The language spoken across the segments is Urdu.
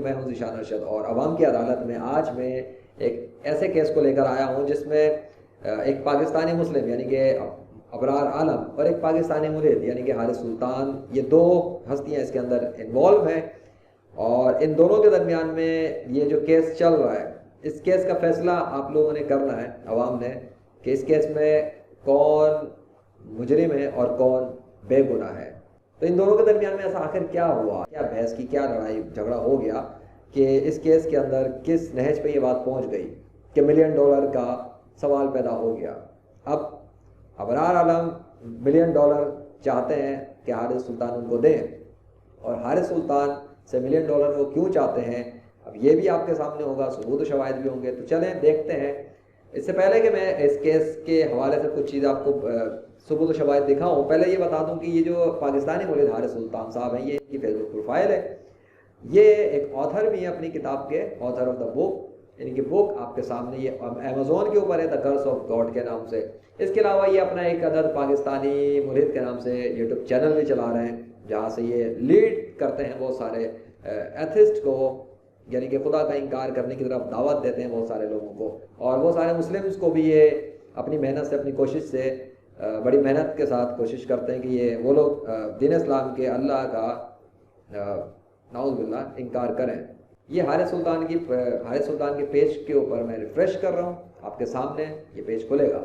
میں ہوں ذیشان ارشد اور عوام کی عدالت میں آج میں ایک ایسے کیس کو لے کر آیا ہوں جس میں ایک پاکستانی مسلم یعنی کہ ابرار عالم اور ایک پاکستانی مرید یعنی کہ حارث سلطان، یہ دو ہستیاں اس کے اندر انوالو ہیں، اور ان دونوں کے درمیان میں یہ جو کیس چل رہا ہے، اس کیس کا فیصلہ آپ لوگوں نے کرنا ہے، عوام نے، کہ اس کیس میں کون مجرم ہے اور کون بے گناہ ہے۔ تو ان دونوں کے درمیان میں ایسا آخر کیا ہوا، کیا بحث کی، کیا لڑائی جھگڑا ہو گیا کہ اس کیس کے اندر کس نہج پہ یہ بات پہنچ گئی کہ $1 ملین کا سوال پیدا ہو گیا۔ اب ابرار عالم $1 ملین چاہتے ہیں کہ حارث سلطان ان کو دیں، اور حارث سلطان سے $1 ملین وہ کیوں چاہتے ہیں، اب یہ بھی آپ کے سامنے ہوگا، ثبوت و شواہد بھی ہوں گے، تو چلیں دیکھتے ہیں۔ اس سے پہلے کہ میں اس کیس کے حوالے سے کچھ چیزیں آپ کو ثبوت و شواہد دکھاؤں، پہلے یہ بتا دوں کہ یہ جو پاکستانی مرید حارث سلطان صاحب ہیں، یہ ان کی فیس بک پروفائل ہے، یہ ایک آتھر بھی ہے اپنی کتاب کے، آتھر آف دا بک، یعنی کہ بک آپ کے سامنے یہ امیزون کے اوپر ہے، دا کرس آف گاڈ کے نام سے۔ اس کے علاوہ یہ اپنا ایک عدد پاکستانی مرید کے نام سے یوٹیوب چینل بھی چلا رہے ہیں، جہاں سے یہ لیڈ کرتے ہیں بہت سارے ایتھسٹ کو، یعنی کہ خدا کا انکار کرنے کی طرف دعوت دیتے ہیں بہت سارے لوگوں کو، اور بہت سارے مسلمز کو بھی یہ اپنی محنت سے، اپنی کوشش سے، بڑی محنت کے ساتھ کوشش کرتے ہیں کہ یہ وہ لوگ دین اسلام کے، اللہ کا نعوذ باللہ انکار کریں۔ یہ حارث سلطان کے پیج کے اوپر میں ریفریش کر رہا ہوں، آپ کے سامنے یہ پیج کھلے گا۔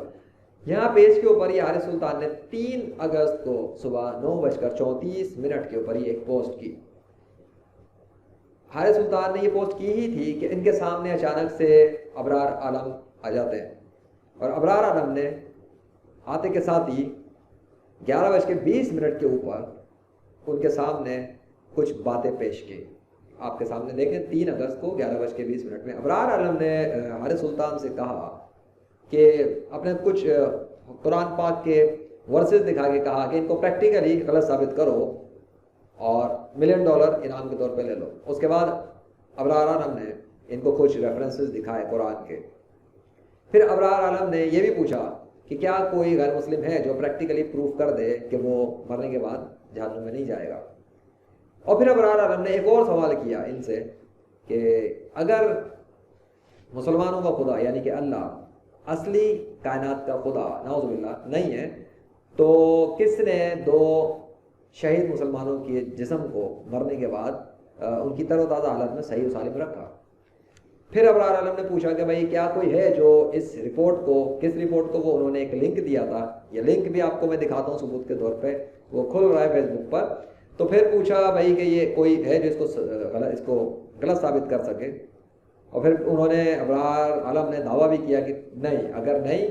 یہاں پیج کے اوپر یہ حارث سلطان نے 3 اگست کو صبح 9:34 کے اوپر یہ ایک پوسٹ کی۔ حارث سلطان نے یہ پوسٹ کی ہی تھی کہ ان کے سامنے اچانک سے ابرار عالم آ جاتے ہیں، اور ابرار عالم نے آتے کے ساتھ ہی 11:20 کے اوپر ان کے سامنے کچھ باتیں پیش کی۔ آپ کے سامنے دیکھیں 3 اگست کو 11:20 میں ابرار عالم نے حارث سلطان سے کہا کہ اپنے کچھ قرآن پاک کے ورسز دکھا کے کہا کہ ان کو پریکٹیکلی غلط ثابت کرو اور $1 ملین انعام کے طور پہ لے لو۔ اس کے بعد ابرار عالم نے ان کو کچھ ریفرنسز دکھائے قرآن کے۔ پھر ابرار عالم نے یہ بھی پوچھا کہ کیا کوئی غیر مسلم ہے جو پریکٹیکلی پروف کر دے کہ وہ مرنے کے بعد جہنم میں نہیں جائے گا۔ اور پھر ابرار عالم نے ایک اور سوال کیا ان سے کہ اگر مسلمانوں کا خدا یعنی کہ اللہ اصلی کائنات کا خدا نعوذ باللہ نہیں ہے، تو کس نے 2 شہید مسلمانوں کے جسم کو مرنے کے بعد ان کی تر و تازہ حالت میں صحیح و سالم رکھا؟ پھر ابرار عالم نے پوچھا کہ بھائی کیا کوئی ہے جو اس رپورٹ کو، کس رپورٹ کو، وہ انہوں نے ایک لنک دیا تھا، یہ لنک بھی آپ کو میں دکھاتا ہوں ثبوت کے طور پہ، وہ کھل رہا ہے فیس بک پر۔ تو پھر پوچھا بھائی کہ یہ کوئی ہے جو اس کو غلط ثابت کر سکے، اور پھر انہوں نے ابرار عالم نے دعویٰ بھی کیا کہ نہیں، اگر نہیں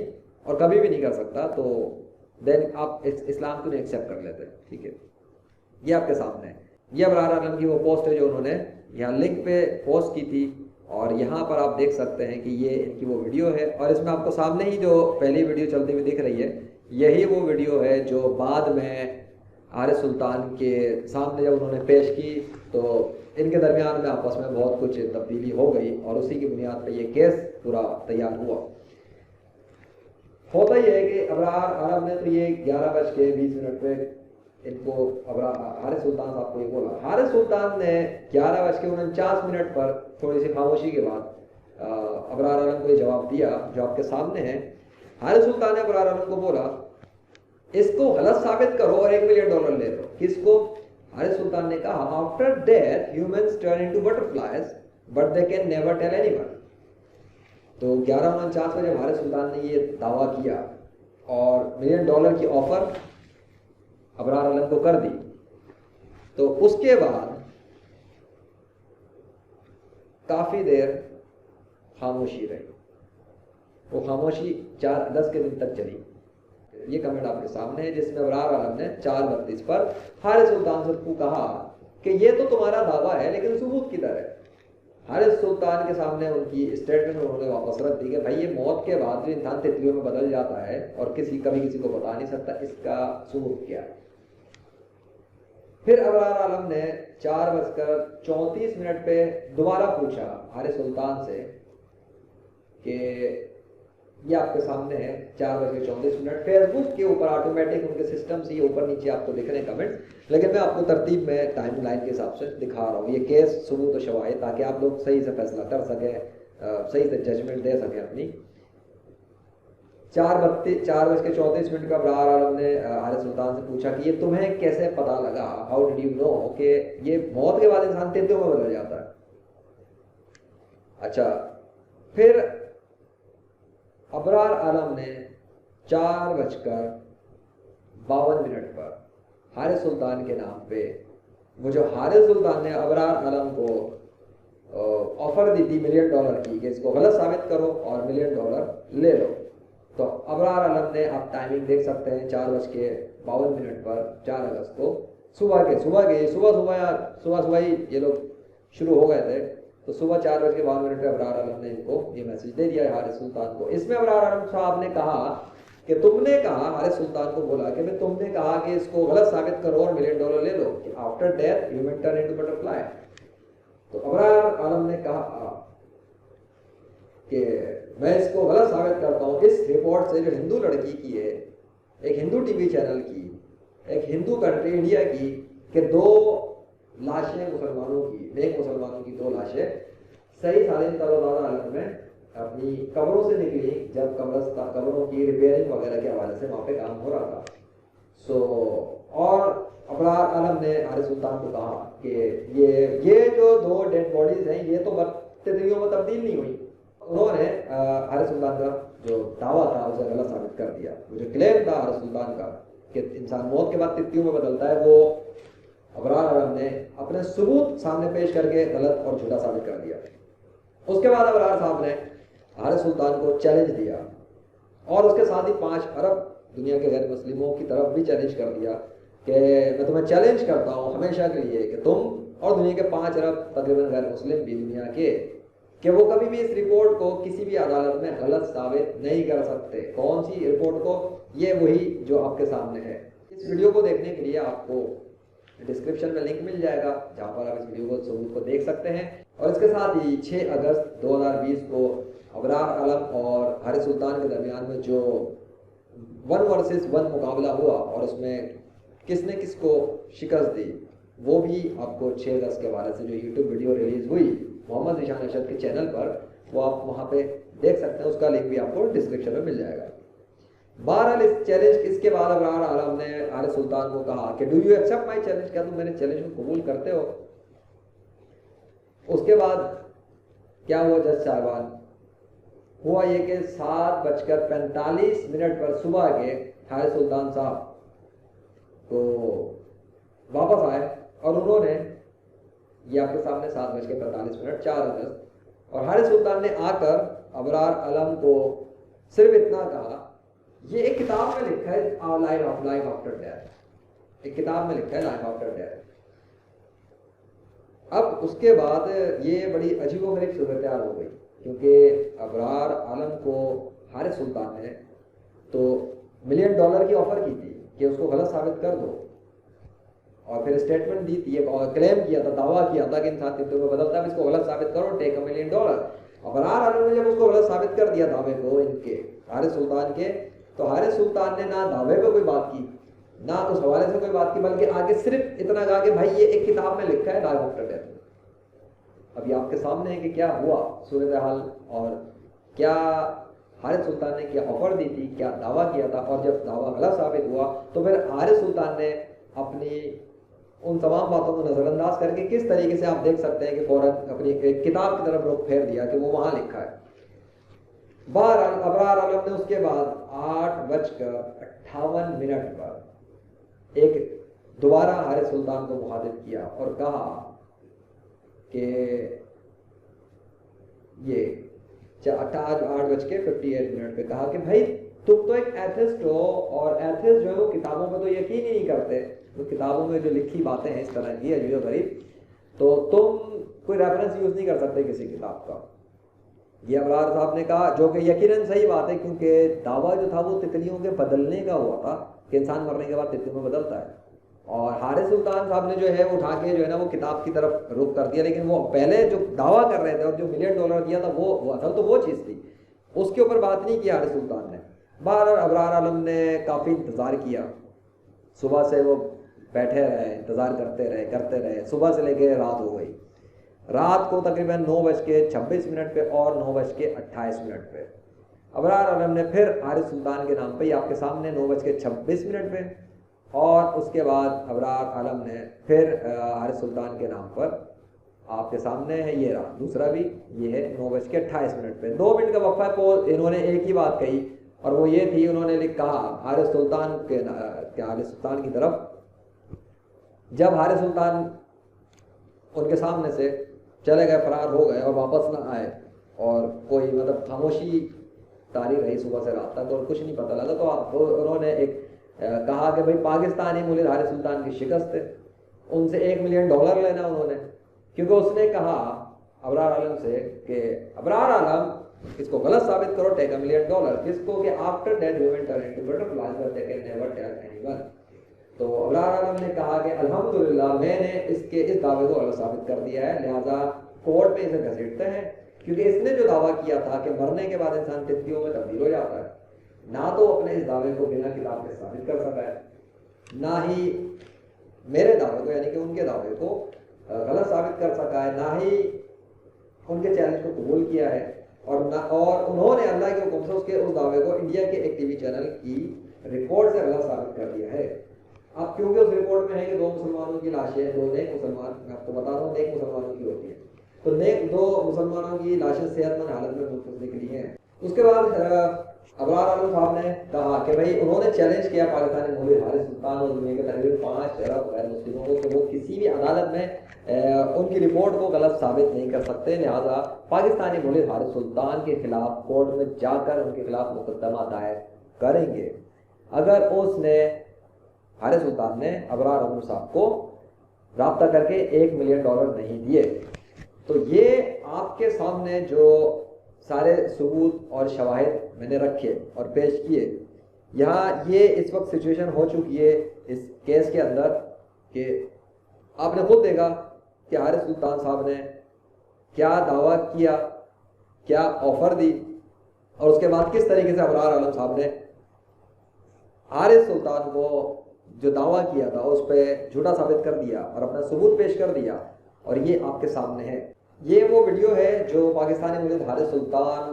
اور کبھی بھی نہیں کر سکتا تو دین آپ اسلام کو نہیں ایکسیپٹ کر لیتے۔ ٹھیک ہے، یہ آپ کے سامنے ہے، یہ ابرار عالم کی وہ پوسٹ ہے جو انہوں نے یہاں لنک پہ پوسٹ کی تھی، اور یہاں پر آپ دیکھ سکتے ہیں کہ یہ ان کی وہ ویڈیو ہے، اور اس میں آپ کو سامنے ہی جو پہلی ویڈیو چلتی ہوئی دکھ رہی ہے، یہی وہ ویڈیو ہے جو بعد میں حارث سلطان کے سامنے جب انہوں نے پیش کی تو ان کے درمیان میں آپس میں بہت کچھ تبدیلی ہو گئی، اور اسی کی بنیاد پہ یہ کیس پورا تیار ہوا۔ ہوتا یہ ہے کہ ابرار عالم نے تو یہ 11:20 پہ ان کو حارث سلطان صاحب کو یہ بولا۔ حارث سلطان نے 11:49 پر تھوڑی سی خاموشی کے بعد ابرار عالم کو یہ جواب دیا جو آپ کے سامنے ہے۔ حارث سلطان نے ابرار عالم کو بولا اس کو غلط ثابت کرو اور $1 ملین لے لو۔ کس کو؟ حارث سلطان نے کہا after death humans turn into butterflies but they can never tell anyone. تو 11:49 میں جب حارث سلطان نے یہ دعویٰ کیا اور $1 ملین کی آفر ابرار عالم کو کر دی، تو اس کے بعد کافی دیر خاموشی رہی۔ وہ خاموشی 10 کے دن تک چلی۔ یہ کمنٹ آپ کے سامنے ہے جس میں ابرار عالم نے 4:32 پر حارث سلطان سے کہا کہ یہ تو تمہارا دعویٰ ہے لیکن ثبوت کدھر ہے؟ حارث سلطان کے سامنے ان کی اسٹیٹمنٹ انہوں نے واپس رکھ دی کہ بھائی یہ موت کے بعد جو انسان تتلیوں میں بدل جاتا ہے اور کبھی کسی کو بتا نہیں سکتا، اس کا ثبوت کیا ہے؟ پھر ابرار عالم نے 4:34 پہ دوبارہ پوچھا حارث سلطان سے کہ یہ آپ کے سامنے ہے 4:34۔ فیس بک کے اوپر آٹومیٹک ان کے سسٹم سے یہ اوپر نیچے آپ کو دکھ رہے ہیں کمنٹس، لیکن میں آپ کو ترتیب میں ٹائم لائن کے حساب سے دکھا رہا ہوں یہ کیس ثبوت و شواہد، تاکہ آپ لوگ صحیح سے فیصلہ کر سکیں، صحیح سے ججمنٹ دے سکیں اپنی۔ 4:34 کا ابرار عالم نے حارث سلطان سے پوچھا کہ یہ تمہیں کیسے پتا لگا، ہاؤ ڈیڈ یو نو، کہ یہ موت کے بعد انسان تینتوں میں بدل جاتا ہے۔ اچھا، پھر ابرار عالم نے 4:52 پر حارث سلطان کے نام پہ، وہ جو حارث سلطان نے ابرار عالم کو آفر دی تھی $1 ملین کی کہ اس کو غلط ثابت کرو اور $1 ملین لے لو، تو ابرار عالم نے آپ ٹائمنگ دیکھ سکتے ہیں 4:52 پر 4 اگست کو صبح ہی یہ لوگ شروع ہو گئے تھے، تو صبح 4:52 پہ ابرار عالم نے ان کو یہ میسج دے دیا ہے حارث سلطان کو۔ اس میں ابرار عالم صاحب نے کہا کہ تم نے کہا، حارث سلطان کو بولا کہ میں تم نے کہا کہ اس کو غلط ثابت کرو اور $1 ملین لے لو، کہ after death human turn into butterfly. تو ابرار عالم نے کہا کہ میں اس کو غلط ثابت کرتا ہوں اس رپورٹ سے جو ہندو لڑکی کی ہے، ایک ہندو ٹی وی چینل کی، ایک ہندو کنٹری انڈیا کی، کہ 2 لاشیں مسلمانوں کی، نیک مسلمانوں کی 2 لاشیں صحیح سالم تر و تازہ حالت میں اپنی قبروں سے نکلی، جب قبروں کی ریپیئرنگ وغیرہ کے حوالے سے وہاں پہ کام ہو رہا تھا۔ اور ابرار عالم نے حارث سلطان کو کہا کہ یہ جو 2 ڈیڈ باڈیز ہیں یہ تو تتلیوں میں تبدیل نہیں ہوئی۔ انہوں نے حارث سلطان کا جو دعویٰ تھا اسے غلط ثابت کر دیا۔ وہ جو کلیم تھا حارث سلطان کا کہ انسان موت کے بعد تتلیوں میں بدلتا ہے، وہ ابرار عالم نے اپنے ثبوت سامنے پیش کر کے غلط اور جھوٹا ثابت کر دیا۔ اس کے بعد ابرار صاحب نے حارث سلطان کو چیلنج دیا، اور اس کے ساتھ ہی 5 ارب دنیا کے غیر مسلموں کی طرف بھی چیلنج کر دیا کہ میں تمہیں چیلنج کرتا ہوں ہمیشہ کے لیے کہ تم اور دنیا کے 5 ارب تقریباً غیر مسلم بھی دنیا کے، کہ وہ کبھی بھی اس رپورٹ کو کسی بھی عدالت میں غلط ثابت نہیں کر سکتے۔ کون سی رپورٹ کو؟ یہ وہی جو آپ کے سامنے ہے۔ اس ویڈیو کو دیکھنے کے لیے آپ کو ڈسکرپشن میں لنک مل جائے گا جہاں پر آپ اس ویڈیو کو ثبوت کو دیکھ سکتے ہیں۔ اور اس کے ساتھ ہی 6 اگست 2020 کو ابرار عالم اور حارث سلطان کے درمیان میں جو 1 ورسز 1 مقابلہ ہوا اور اس میں کس نے کس کو شکست دی، وہ بھی آپ کو 6 اگست کے حوالے سے جو یوٹیوب ویڈیو ریلیز ہوئی محمد ذیشان ارشد کے چینل پر، وہ آپ وہاں پہ دیکھ سکتے ہیں، اس کا لنک بھی آپ کو ڈسکرپشن میں مل جائے گا۔ بہرحال اس چیلنج اس کے بعد ابرار عالم نے حارث سلطان کو کہا کہ do you accept my challenge, کیا تم میرے چیلنج کو قبول کرتے ہو؟ اس کے بعد کیا ہوا جج صاحبان؟ ہوا یہ کہ 7:45 پر صبح کے حارث سلطان صاحب تو واپس آئے، اور انہوں نے یہ آپ کے سامنے 7:45 4 اگست، اور حارث سلطان نے آ کر ابرار عالم کو صرف اتنا کہا، یہ ایک کتاب میں لکھا ہے لائف آفٹر ڈیتھ، ایک کتاب میں لکھا ہے لائف آفٹر ڈیتھ۔ اب اس کے بعد یہ بڑی عجیب و غریب صورتحال ہو گئی، کیونکہ ابرار عالم کو حارث سلطان نے تو $1 ملین کی آفر کی تھی کہ اس کو غلط ثابت کر دو، اور پھر اسٹیٹمنٹ دی تھی اور کلیم کیا تھا، دعویٰ کیا تھا کہ انسان تینتوں میں بدلتا ہے، اس کو غلط ثابت کرو، ٹیک $1 ملین۔ ابرار عالم نے جب اس کو غلط ثابت کر دیا دعوے کو ان کے حارث سلطان کے، تو حارث سلطان نے نہ دعوے پہ کوئی بات کی نہ اس حوالے سے کوئی بات کی، بلکہ آگے صرف اتنا کہا کہ بھائی یہ ایک کتاب میں لکھا ہے لائف آفٹر ڈیتھ۔ اب یہ آپ کے سامنے ہے کہ کیا ہوا صورتحال، اور کیا حارث سلطان نے کیا آفر دی تھی، کیا دعویٰ کیا تھا، اور جب دعویٰ غلط ثابت ہوا تو پھر حارث سلطان نے اپنی ان تمام باتوں کو نظر انداز کر کے کس طریقے سے آپ دیکھ سکتے ہیں کہ فوراً اپنی کتاب کی طرف رخ پھیر دیا کہ وہ وہاں لکھا ہے۔ بہرحال ابرار عالم نے اس کے بعد 8:58 پر ایک دوبارہ حارث سلطان کو مخاطب کیا اور کہا کہ یہ 8:58 پہ کہا کہ بھائی تم تو ایک ایتھسٹ ہو، اور ایتھسٹ جو ہے وہ کتابوں پہ تو یقین ہی نہیں کرتے، وہ کتابوں میں جو لکھی باتیں ہیں اس طرح کی عجیب و غریب، تو تم کوئی ریفرنس یوز نہیں کر سکتے کسی کتاب کا۔ یہ ابرار صاحب نے کہا، جو کہ یقیناً صحیح بات ہے، کیونکہ دعویٰ جو تھا وہ تتلیوں کے بدلنے کا ہوا تھا کہ انسان مرنے کے بعد تتلیوں میں بدلتا ہے، اور حارث سلطان صاحب نے جو ہے اٹھا کے جو ہے نا وہ کتاب کی طرف رخ کر دیا، لیکن وہ پہلے جو دعویٰ کر رہے تھے اور جو $1 ملین دیا تھا وہ اصل تو وہ چیز تھی۔ اس کے اوپر بات نہیں کیا حارث سلطان نے. بہرحال ابرار عالم نے کافی انتظار کیا, صبح سے وہ بیٹھے رہے, انتظار کرتے رہے, صبح سے لے کے رات ہو گئی. رات کو تقریباً 9:26 پہ اور 9:28 پہ ابرار عالم نے پھر حارث سلطان کے نام پہ, یہ آپ کے سامنے 9:26 پہ, اور اس کے بعد ابرار عالم نے پھر حارث سلطان کے نام پر آپ کے سامنے ہے, یہ رہا دوسرا بھی, یہ ہے 9:28 پہ. 2 منٹ کا وقفہ کو انہوں نے ایک ہی بات کہی, اور وہ یہ تھی, انہوں نے کہا حارث سلطان کی طرف, جب حارث سلطان ان کے سامنے سے چلے گئے, فرار ہو گئے اور واپس نہ آئے, اور کوئی مطلب خاموشی طاری رہی صبح سے رات تک اور کچھ نہیں پتہ لگا, تو انہوں نے ایک کہا کہ بھائی پاکستانی ملک حارث سلطان کی شکست ہے, ان سے $1 ملین لینا انہوں نے, کیونکہ اس نے کہا ابرار عالم سے کہ ابرار عالم اس کو غلط ثابت کرو, ٹیک $1 ملین, کس کو کہ after that you will turn into butterfly but they can never tell anyone. تو ابرار عالم نے کہا کہ الحمدللہ میں نے اس دعوے کو غلط ثابت کر دیا ہے, لہٰذا کورٹ میں اسے گھسیٹتے ہیں, کیونکہ اس نے جو دعویٰ کیا تھا کہ مرنے کے بعد انسان تتلیوں میں تبدیل ہو جاتا ہے, نہ تو اپنے اس دعوے کو بنا کتاب کے ثابت کر سکا ہے, نہ ہی میرے دعوے کو یعنی کہ ان کے دعوے کو غلط ثابت کر سکا ہے, نہ ہی ان کے چیلنج کو قبول کیا ہے, اور انہوں نے اللہ کے حکم سے اس دعوے کو انڈیا کے ایک ٹی وی چینل کی رپورٹ سے غلط ثابت کر دیا ہے. اب کیونکہ اس رپورٹ میں ہے کہ 2 مسلمانوں کی لاشیں, 2 نیک مسلمان, میں آپ کو بتا رہا ہوں نیک مسلمانوں کی ہوتی ہے, تو نیک 2 مسلمانوں کی لاشیں صحت مند حالت میں محفوظ نکلی ہیں. اس کے بعد ابرار عالم صاحب نے کہا کہ بھائی انہوں نے چیلنج کیا پاکستانی ملک حارث سلطان اور دنیا کے تقریباً 5 ارب غیر مسلموں کو کہ وہ کسی بھی عدالت میں ان کی رپورٹ کو غلط ثابت نہیں کر سکتے, لہٰذا پاکستانی ملک حارث سلطان کے خلاف کورٹ میں جا کر ان کے خلاف مقدمہ دائر کریں گے اگر اس نے حارث سلطان نے ابرار عالم صاحب کو رابطہ کر کے $1 ملین نہیں دیے. تو یہ آپ کے سامنے جو سارے ثبوت اور شواہد میں نے رکھے اور پیش کیے, یہاں یہ اس وقت سچویشن ہو چکی ہے اس کیس کے اندر کہ آپ نے خود دیکھا کہ حارث سلطان صاحب نے کیا دعویٰ کیا, کیا آفر دی, اور اس کے بعد کس طریقے سے ابرار عالم صاحب نے حارث سلطان کو جو دعویٰ کیا تھا اس پہ جھوٹا ثابت کر دیا اور اپنا ثبوت پیش کر دیا, اور یہ آپ کے سامنے ہے. یہ وہ ویڈیو ہے جو پاکستانی ملک حارث سلطان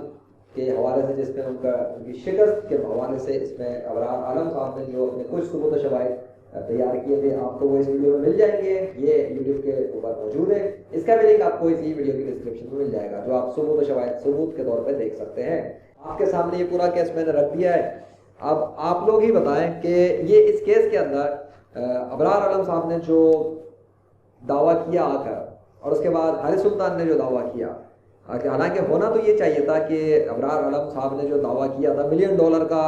کے حوالے سے, جس میں ان کی شکست کے حوالے سے اس میں ابرار عالم صاحب نے جو اپنے کچھ ثبوت و شواہد تیار کیے تھے, آپ کو وہ اس ویڈیو میں مل جائیں گے, یہ یوٹیوب کے اوپر موجود ہے, اس کا بھی لنک آپ کو اسی ویڈیو کی ڈسکرپشن میں مل جائے گا, جو آپ ثبوت و شواہد ثبوت کے طور پہ دیکھ سکتے ہیں. آپ کے سامنے یہ پورا کیس میں نے رکھ دیا ہے. اب آپ لوگ ہی بتائیں کہ یہ اس کیس کے اندر ابرار عالم صاحب نے جو دعویٰ کیا آ کر, اور اس کے بعد حارث سلطان نے جو دعویٰ کیا, حالانکہ ہونا تو یہ چاہیے تھا کہ ابرار عالم صاحب نے جو دعویٰ کیا تھا $1 ملین کا,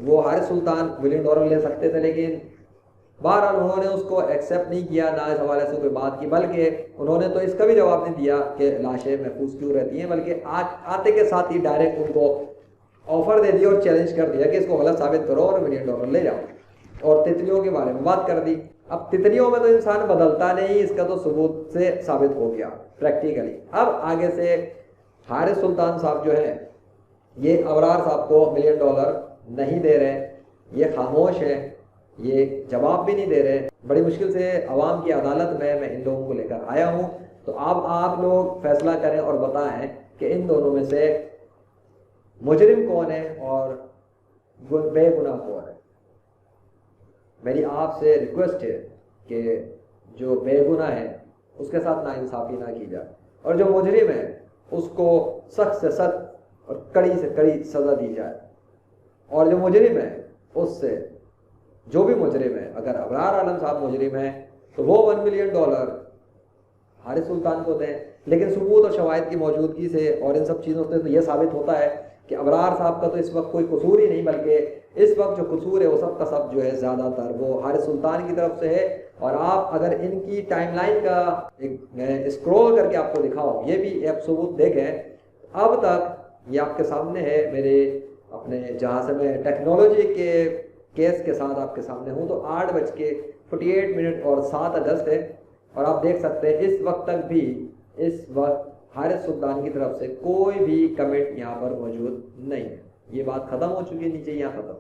وہ حارث سلطان $1 ملین لے سکتے تھے, لیکن بہرحال انہوں نے اس کو ایکسیپٹ نہیں کیا, نہ اس حوالے سے کوئی بات کی, بلکہ انہوں نے تو اس کا بھی جواب نہیں دیا کہ لاشیں محفوظ کیوں رہتی ہیں, بلکہ آتے کے ساتھ ہی ڈائریکٹ ان کو آفر دے دیا اور چیلنج کر دیا کہ اس کو غلط ثابت کرو اور $1 ملین لے جاؤ, اور تتلیوں کے بارے میں بات کر دی. اب تتلیوں میں تو انسان بدلتا نہیں, اس کا تو ثبوت سے ثابت ہو گیا پریکٹیکلی. اب آگے سے حارث سلطان صاحب جو ہیں یہ ابرار صاحب کو $1 ملین نہیں دے رہے, یہ خاموش ہے, یہ جواب بھی نہیں دے رہے. بڑی مشکل سے عوام کی عدالت میں ان لوگوں کو لے کر آیا ہوں, تو اب آپ لوگ فیصلہ کریں اور بتائیں کہ ان دونوں میں سے مجرم کون ہے اور بے گناہ کون ہے. میری آپ سے ریکویسٹ ہے کہ جو بے گناہ ہے اس کے ساتھ ناانصافی نہ کی جائے, اور جو مجرم ہے اس کو سخت سے سخت اور کڑی سے کڑی سزا دی جائے, اور جو مجرم ہے اس سے جو بھی مجرم ہے, اگر ابرار عالم صاحب مجرم ہیں تو وہ $1 ملین حارث سلطان کو دیں, لیکن ثبوت اور شواہد کی موجودگی سے اور ان سب چیزوں سے تو یہ ثابت ہوتا ہے کہ ابرار صاحب کا تو اس وقت کوئی قصور ہی نہیں, بلکہ اس وقت جو قصور ہے وہ سب کا سب جو ہے زیادہ تر وہ حارث سلطان کی طرف سے ہے. اور آپ اگر ان کی ٹائم لائن کا اسکرول کر کے آپ کو دکھاؤ, یہ بھی آپ ثبوت دیکھیں, اب تک یہ آپ کے سامنے ہے میرے اپنے جہاں سے میں ٹیکنالوجی کے کیس کے ساتھ آپ کے سامنے ہوں, تو 8:48 اور 7 اگست ہے, اور آپ دیکھ سکتے ہیں اس وقت تک بھی اس وقت حارث سلطان کی طرف سے کوئی بھی کمنٹ یہاں پر موجود نہیں ہے. یہ بات ختم ہو چکی ہے, نیچے یہاں ختم.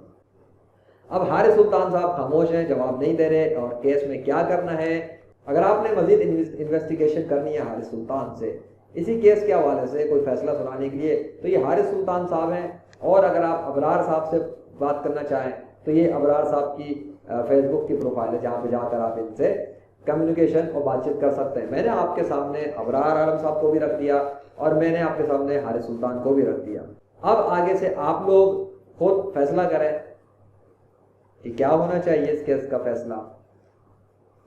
اب حارث سلطان صاحب خاموش ہیں, جواب نہیں دے رہے, اور کیس میں کیا کرنا ہے. اگر آپ نے مزید انویسٹیگیشن کرنی ہے حارث سلطان سے اسی کیس کے حوالے سے کوئی فیصلہ سنانے کے لیے, تو یہ حارث سلطان صاحب ہیں. اور اگر آپ ابرار صاحب سے بات کرنا چاہیں تو یہ ابرار صاحب کی فیس بک کی پروفائل ہے, جہاں پہ جا کر آپ ان سے کمیونیکیشن اور بات چیت کر سکتے ہیں. میں نے آپ کے سامنے ابرار عالم صاحب کو بھی رکھ دیا اور میں نے آپ کے سامنے حارث سلطان کو بھی رکھ دیا. اب آگے سے آپ لوگ خود فیصلہ کریں کہ کیا ہونا چاہیے, اس کیس کا فیصلہ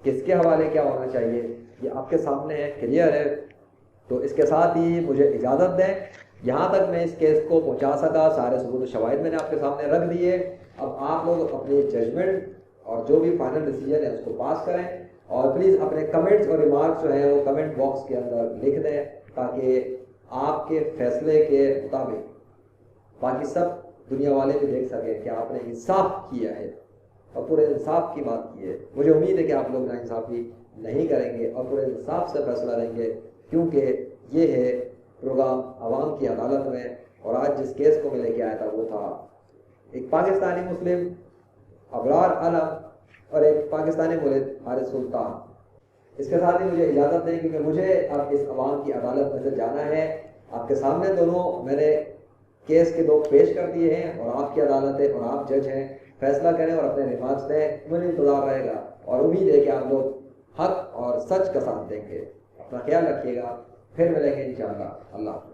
کس کے حوالے کیا ہونا چاہیے, یہ آپ کے سامنے ہے, کلیئر ہے. تو اس کے ساتھ ہی مجھے اجازت دیں, یہاں تک میں اس کیس کو پہنچا سکا, سارے ثبوت و شواہد میں نے آپ کے سامنے رکھ دیے. اب آپ لوگ اپنی ججمنٹ اور جو بھی فائنل ڈیسیجن ہے اس کو پاس کریں, اور پلیز اپنے کمنٹس اور ریمارکس جو ہیں وہ کمنٹ باکس کے اندر لکھ دیں, تاکہ آپ کے فیصلے کے مطابق باقی سب دنیا والے بھی دیکھ سکیں کہ آپ نے انصاف کیا ہے اور پورے انصاف کی بات کی ہے. مجھے امید ہے کہ آپ لوگ ناانصافی نہیں کریں گے اور پورے انصاف سے فیصلہ لیں گے, کیونکہ یہ ہے پروگرام عوام کی عدالت میں. اور آج جس کیس کو میں لے کے آیا تھا وہ تھا ایک پاکستانی مسلم ابرار عالم اور ایک پاکستانی ملد حارث سلطان. اس کے ساتھ ہی مجھے اجازت دیں, کیونکہ مجھے اب اس عوام کی عدالت میں سے جانا ہے. آپ کے سامنے دونوں میں نے کیس کے دو پیش کر دیے ہیں, اور آپ کی عدالت ہے اور آپ جج ہیں, فیصلہ کریں اور اپنے ریمارکس دیں. مجھے انتظار رہے گا اور امید ہے کہ آپ لوگ حق اور سچ کا ساتھ دیں گے. اپنا خیال رکھیے گا, پھر ملیں گے انشاءاللہ. اللہ حافظ.